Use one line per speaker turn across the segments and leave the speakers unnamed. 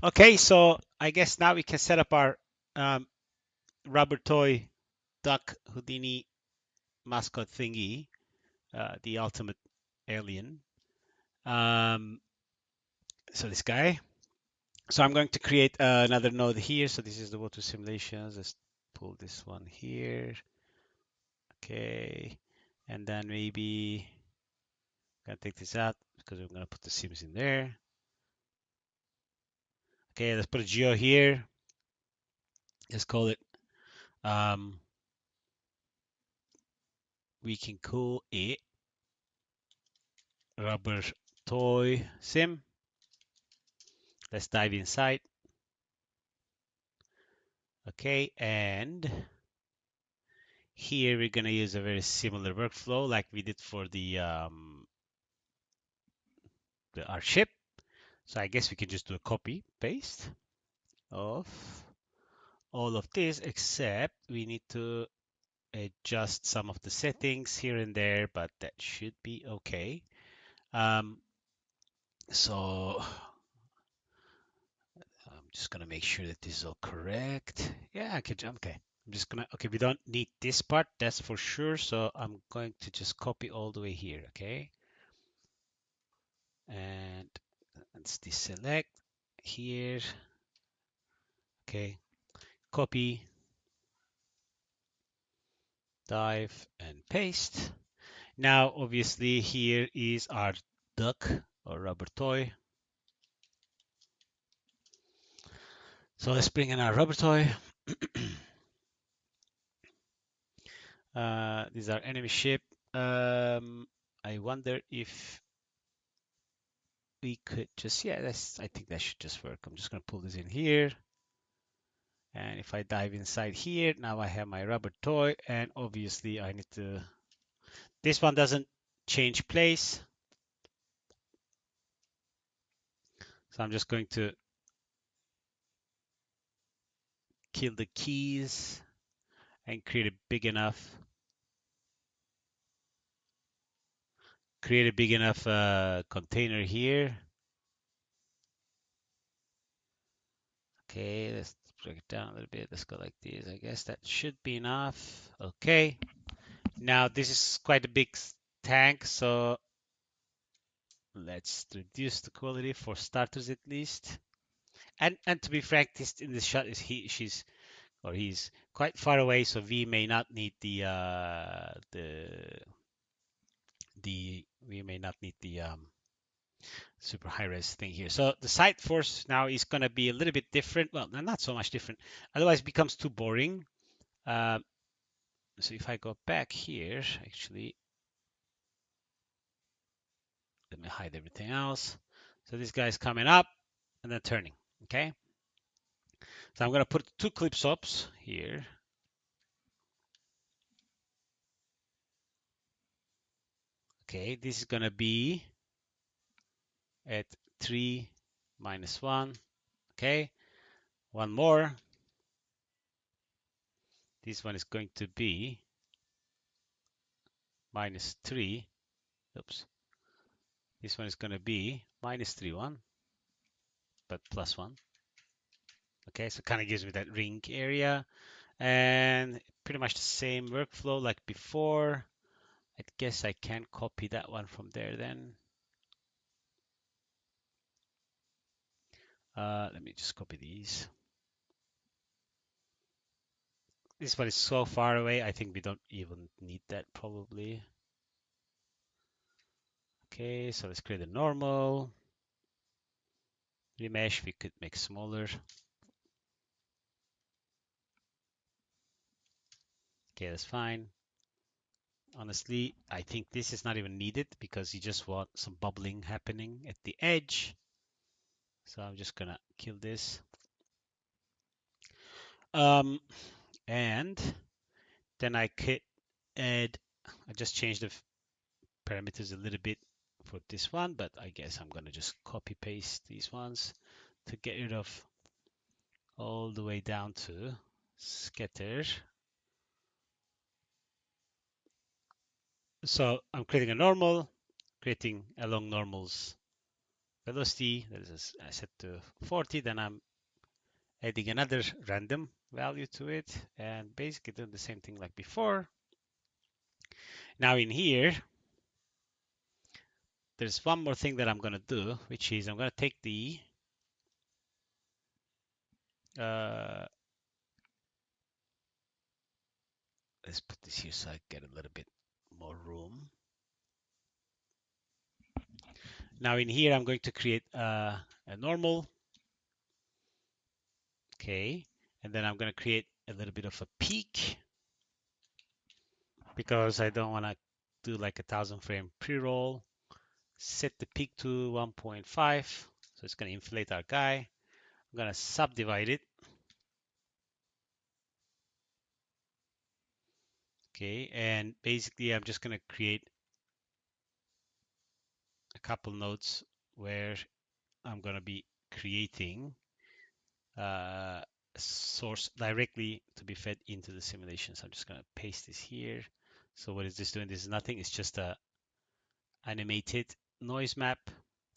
Okay, so I guess now we can set up our um, rubber toy duck Houdini mascot thingy, the ultimate alien. Um, so this guy. So I'm going to create another node here. So this is the water simulations. Let's pull this one here. Okay, and then maybe I'm gonna take this out because we're gonna put the sims in there. Okay, let's put a geo here. Let's call it. Um, we can call it rubber toy sim. Let's dive inside. Okay, and here we're gonna use a very similar workflow like we did for our ship. So I guess we can just do a copy paste of all of this, except we need to adjust some of the settings here and there, but that should be okay. So I'm just gonna make sure that this is all correct. Yeah, I can jump. Okay. I'm just gonna, okay, we don't need this part, that's for sure. So I'm going to just copy all the way here, okay? And let's deselect here. Okay, copy, dive, and paste. Now, obviously, here is our duck or rubber toy. So let's bring in our rubber toy. These are enemy ship. I wonder if we could just, yeah, I think that should just work. I'm just gonna pull this in here. And if I dive inside here, now I have my rubber toy, and obviously I need to, this one doesn't change place. So I'm just going to kill the keys and create a big enough container here. Okay, let's break it down a little bit. Let's go like this. I guess that should be enough. Okay. Now this is quite a big tank, so let's reduce the quality for starters at least. And to be frank, this in this shot is he's quite far away, so we may not need we may not need the super high res thing here. So the side force now is going to be a little bit different. Well, not so much different. Otherwise, it becomes too boring. Um, so if I go back here, actually, let me hide everything else. So this guy's coming up and then turning. Okay. So I'm going to put two clip stops here. Okay, this is going to be at 3 minus 1. Okay, one more. This one is going to be minus 3. Oops. This one is going to be minus 3, 1, but plus 1. Okay, so kind of gives me that ring area. And pretty much the same workflow like before. I guess I can copy that one from there then. Let me just copy these. This one is so far away, I think we don't even need that probably. Okay, so let's create a normal. Remesh, we could make smaller. Okay, that's fine. Honestly, I think this is not even needed because you just want some bubbling happening at the edge. So I'm just gonna kill this. And then I could add, I just changed the parameters a little bit for this one, but I guess I'm gonna just copy paste these ones to get rid of all the way down to scatter. So I'm creating a normal, creating along normals velocity that is set to 40, then I'm adding another random value to it and basically doing the same thing like before. Now in here, there's one more thing that I'm going to do, which is I'm going to take the let's put this here so I get a little bit more room. Now in here, I'm going to create a normal. Okay. And then I'm going to create a little bit of a peak because I don't want to do like 1,000 frame pre-roll. Set the peak to 1.5. So it's going to inflate our guy. I'm going to subdivide it. Okay. And basically, I'm just going to create a couple nodes where I'm going to be creating source directly to be fed into the simulation. So I'm just going to paste this here. So what is this doing? This is nothing. It's just a animated noise map.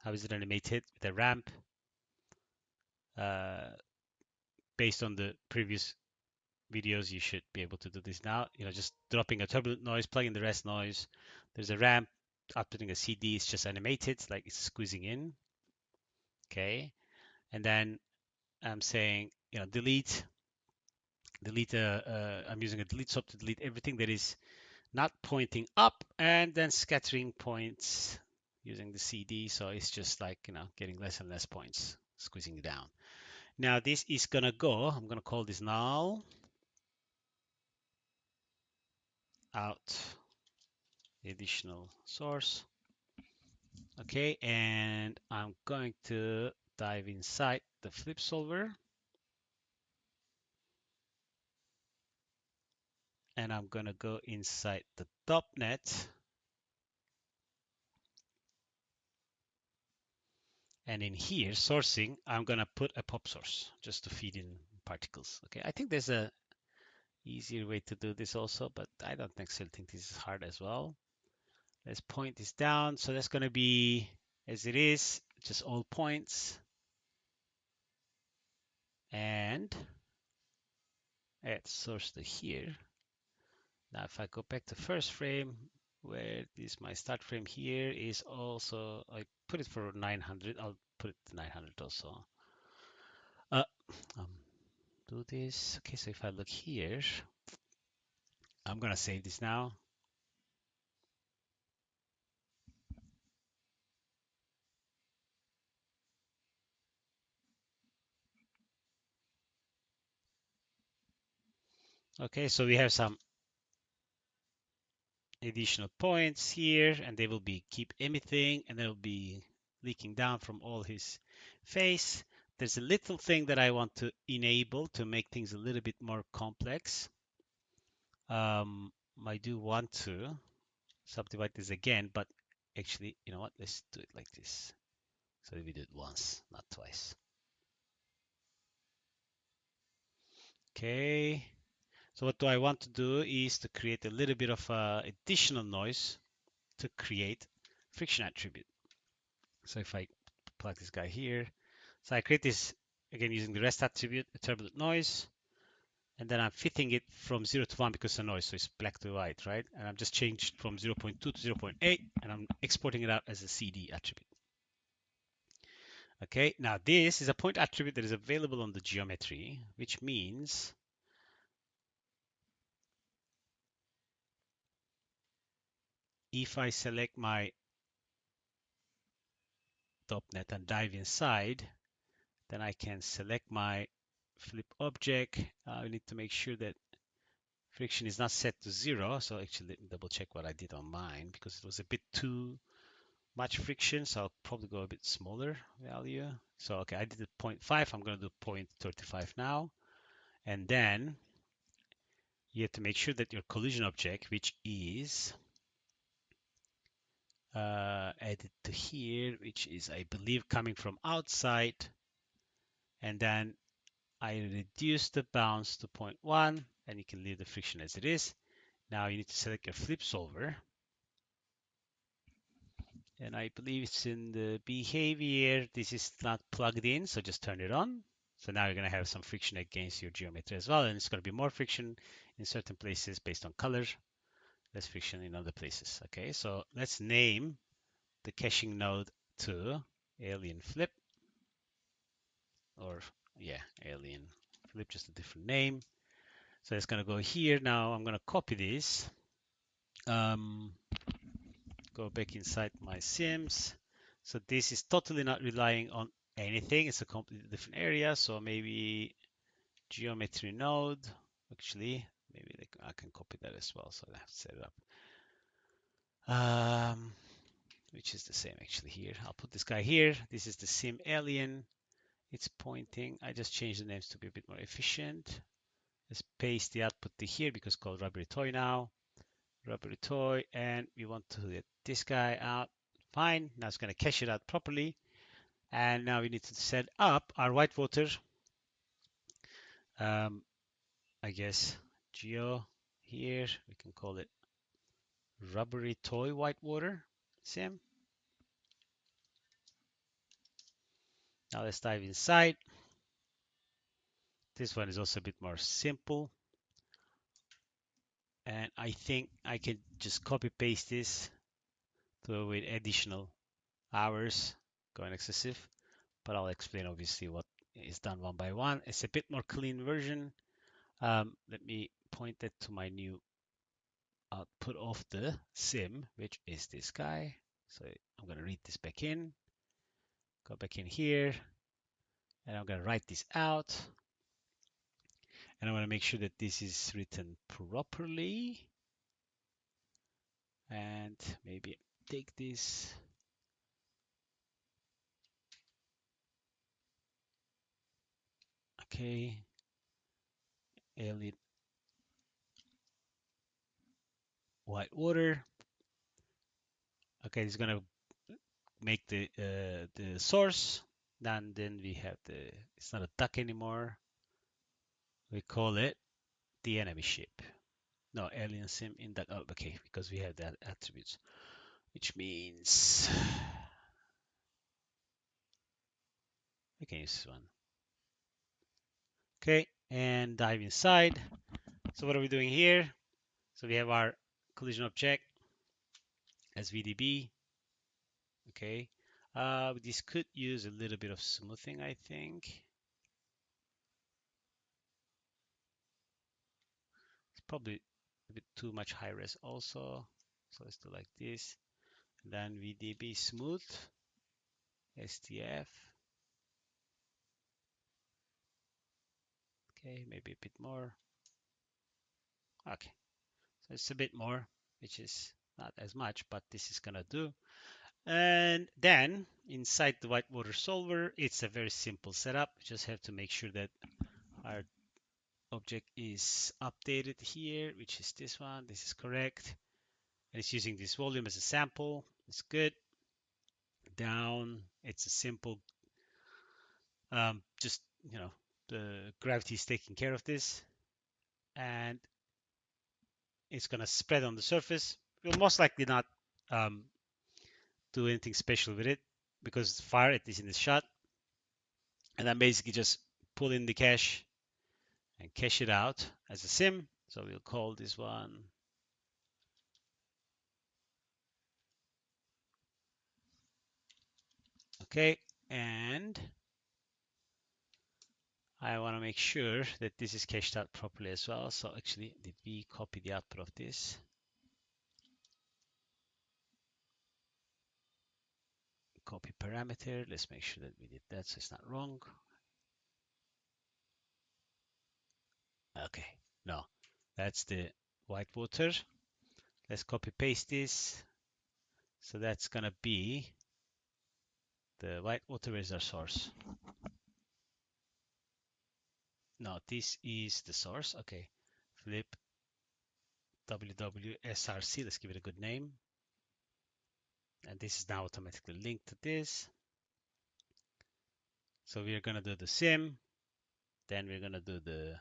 How is it animated? With a ramp. Uh, based on the previous videos, you should be able to do this now. Just dropping a turbulent noise, plugging the rest noise. There's a ramp, outputting a CD. It's just animated, like it's squeezing in. Okay. And then I'm saying, delete. I'm using a delete sop to delete everything that is not pointing up, and then scattering points using the CD. So it's just like, getting less and less points, squeezing it down. Now this is gonna go, I'm gonna call this null out additional source. Okay, and I'm going to dive inside the flip solver. And I'm gonna go inside the .NET. And in here, sourcing, I'm gonna put a pop source just to feed in particles. Okay, I think there's a easier way to do this also, but I don't necessarily think this is hard as well. Let's point this down. So that's gonna be as it is, just all points. And add source to here. Now if I go back to first frame, where is my start frame here is also, I put it for 900. I'll put it to 900 also. Uh, um, do this. Okay, so if I look here, I'm gonna save this now. Okay, so we have some additional points here, and they will be keep emitting, and they'll be leaking down from all his face. There's a little thing that I want to enable to make things a little bit more complex. I do want to subdivide this again, but actually, you know what? Let's do it like this. So we do it once, not twice. Okay. So what do I want to do is to create a little bit of additional noise to create friction attribute. So if I plug this guy here, so I create this again using the rest attribute, a turbulent noise, and then I'm fitting it from 0 to 1 because it's a noise, so it's black to white, right? And I'm just changed from 0.2 to 0.8, and I'm exporting it out as a CD attribute. Okay, now this is a point attribute that is available on the geometry, which means if I select my .NET and dive inside, then I can select my flip object. I need to make sure that friction is not set to 0. So actually, let me double check what I did on mine because it was a bit too much friction. So I'll probably go a bit smaller value. So, okay, I did 0.5. I'm going to do 0.35 now. And then you have to make sure that your collision object, which is added to here, which is, I believe, coming from outside. And then I reduce the bounce to 0.1, and you can leave the friction as it is. Now you need to select your flip solver. And I believe it's in the behavior. This is not plugged in, so just turn it on. So now you're going to have some friction against your geometry as well, and it's going to be more friction in certain places based on color, less friction in other places. Okay, so let's name the caching node to alien flip, or yeah, alien flip, just a different name. So it's going to go here. Now I'm going to copy this. Go back inside my sims. So this is totally not relying on anything. It's a completely different area. So maybe geometry node. Actually, maybe I can copy that as well. So I have to set it up. Which is the same actually here. I'll put this guy here. This is the sim alien. It's pointing. I just changed the names to be a bit more efficient. Let's paste the output to here because it's called RubberToy now. RubberToy, and we want to get this guy out. Fine. Now it's going to cache it out properly. And now we need to set up our Whitewater. I guess geo here. We can call it RubberToy Whitewater sim. Now let's dive inside. This one is also a bit more simple. And I think I can just copy paste this to avoid additional hours going excessive. But I'll explain obviously what is done one by one. It's a bit more clean version. Let me point that to my new output of the sim, which is this guy. So I'm going to read this back in, go back in here, and I'm going to write this out. And I want to make sure that this is written properly. And maybe take this. Okay. Alien Whitewater. Okay, it's going to make the source. And then we have it's not a duck anymore. We call it the enemy ship. No, alien sim in that. Oh, okay, because we have that attributes, which means we can use this one. Okay, and dive inside. So what are we doing here? So we have our collision object as VDB. Okay, this could use a little bit of smoothing, I think. It's probably a bit too much high res also. So let's do like this. And then VDB smooth, STF. Okay, maybe a bit more. Okay, so it's a bit more, which is not as much, but this is gonna do. And then inside the Whitewater solver, it's a very simple setup. You just have to make sure that our object is updated here, which is this one. This is correct. And it's using this volume as a sample. It's good. Down, it's a simple, just, the gravity is taking care of this. And it's going to spread on the surface. We'll most likely not um, do anything special with it because fire it is in the shot. And then basically just pull in the cache and cache it out as a sim. So we'll call this one okay. And I want to make sure that this is cached out properly as well. So actually, did we copy the output of this? Copy parameter. Let's make sure that we did that so it's not wrong. Okay, no, that's the Whitewater. Let's copy paste this. So that's gonna be the Whitewater is our source. No, this is the source. Okay, flip WWSRC. Let's give it a good name. And this is now automatically linked to this. So we're gonna do the sim. Then we're gonna do the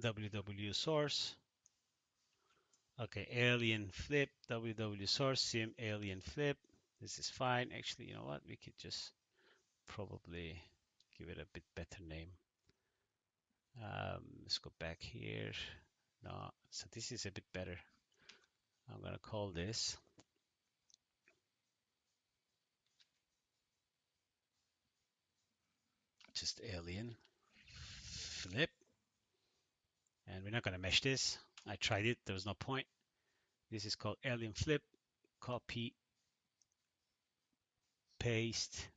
www source. Okay, alien flip, www source, sim alien flip. This is fine. Actually, you know what? We could just probably give it a bit better name. Let's go back here. No, so this is a bit better. I'm gonna call this just alien flip, and we're not gonna mesh this. I tried it, there was no point. This is called alien flip. Copy, paste.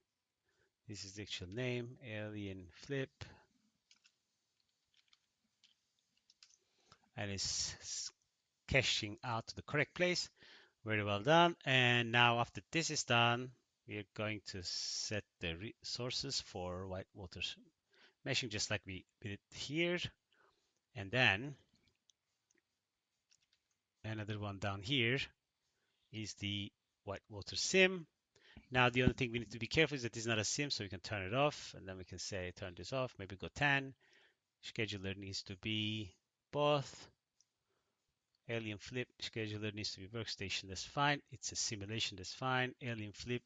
This is the actual name, alien flip, and it's caching out to the correct place. Very well done. And now after this is done, we are going to set the resources for Whitewater meshing just like we did here. And then another one down here is the Whitewater sim. Now the only thing we need to be careful is that it's not a sim, so we can turn it off, and then we can say turn this off, maybe go 10. Scheduler needs to be both. Alien flip scheduler needs to be workstation, that's fine. It's a simulation, that's fine. Alien flip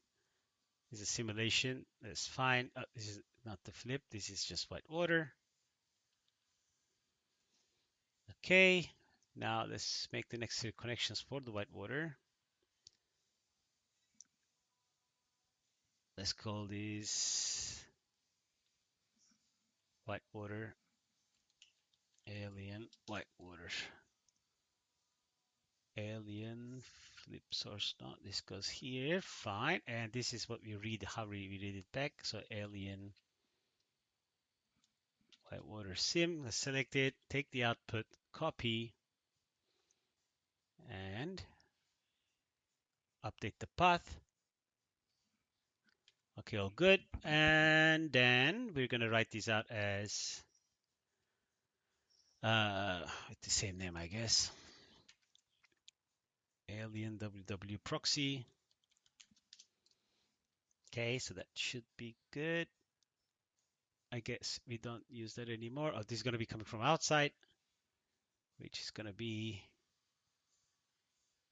is a simulation, that's fine. This is not the flip, this is just Whitewater. Okay, now let's make the necessary connections for the Whitewater. Let's call this Whitewater, alien Whitewater. Alien flip source. No, this goes here. Fine. And this is what we read, how we read it back. So alien Whitewater sim. Let's select it, take the output, copy, and update the path. Okay, all good. And then we're going to write these out as with the same name, I guess. Alien www proxy. Okay, so that should be good. I guess we don't use that anymore. Oh, this is going to be coming from outside, which is going to be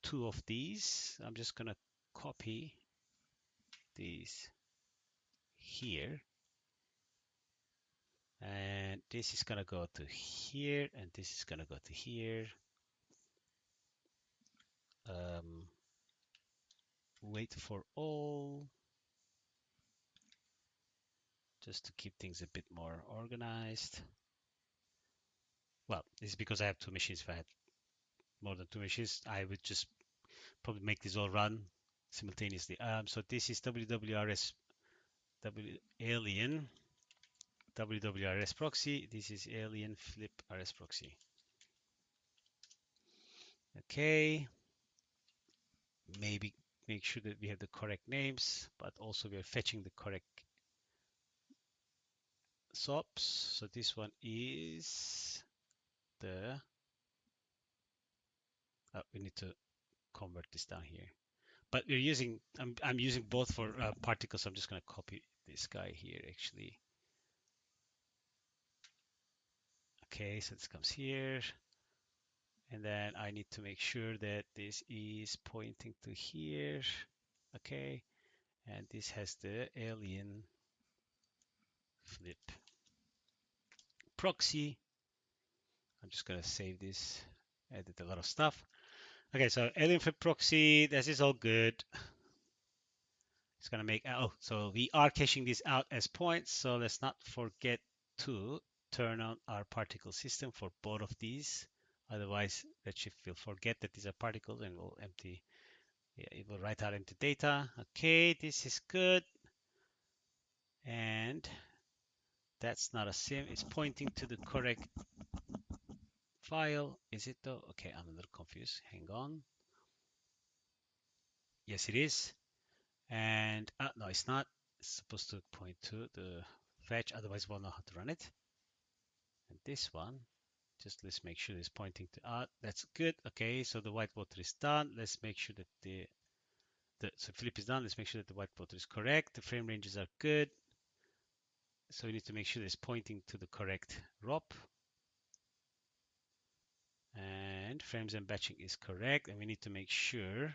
2 of these. I'm just going to copy these here. And this is going to go to here, and this is going to go to here. Wait for all, just to keep things a bit more organized. Well, this is because I have 2 machines. If I had more than 2 machines, I would just probably make this all run simultaneously. So this is WWRS alien WWRS proxy. This is alien flip RS proxy. Okay. Maybe make sure that we have the correct names, but also we are fetching the correct SOPs. So this one is the, we need to convert this down here. But we're using, I'm using both for particles. So I'm just going to copy this guy here actually. Okay, so this comes here. And then I need to make sure that this is pointing to here. Okay. And this has the alien flip proxy. I'm just going to save this, edit a lot of stuff. Okay, so alien flip proxy, this is all good. It's going to make, oh, so we are caching this out as points. So let's not forget to turn on our particle system for both of these. Otherwise, Redshift will forget that these are particles and will empty. Yeah, it will write out empty data. Okay, this is good. And that's not a sim. It's pointing to the correct file. Is it though? Okay, I'm a little confused. Hang on. Yes, it is. And no, it's not. It's supposed to point to the fetch. Otherwise, we'll know how to run it. And this one, just let's make sure it's pointing to that's good. Okay, so the Whitewater is done. Let's make sure that so flip is done. Let's make sure that the Whitewater is correct. The frame ranges are good. So we need to make sure it's pointing to the correct ROP. And frames and batching is correct. And we need to make sure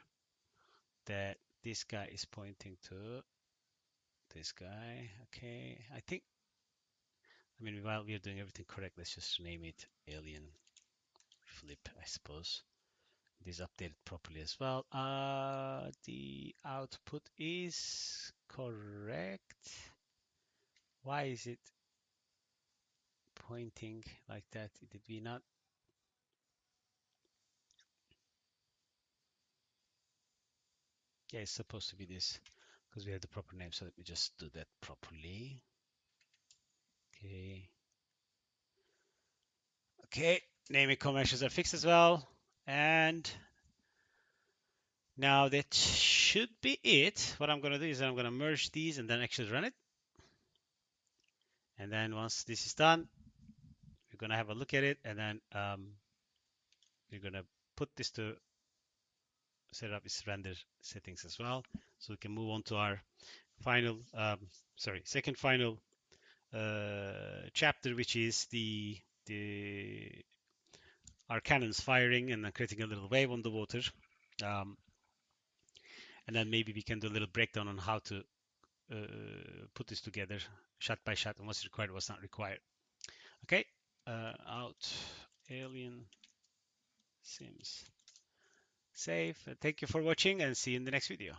that this guy is pointing to this guy. Okay, I mean, while we're doing everything correct, let's just name it alien flip, I suppose. This updated properly as well. The output is correct. Why is it pointing like that? Did we not? Yeah, it's supposed to be this because we have the proper name. So let me just do that properly. Okay. Okay. Naming conventions are fixed as well. And now that should be it. What I'm going to do is I'm going to merge these and then actually run it. And then once this is done, we're going to have a look at it. And then we're going to put this to set up its render settings as well. So we can move on to our final, second final chapter, which is our cannons firing and then creating a little wave on the water. And then maybe we can do a little breakdown on how to put this together shot by shot and what's required, what's not required. Okay, out alien sims save. Thank you for watching and see you in the next video.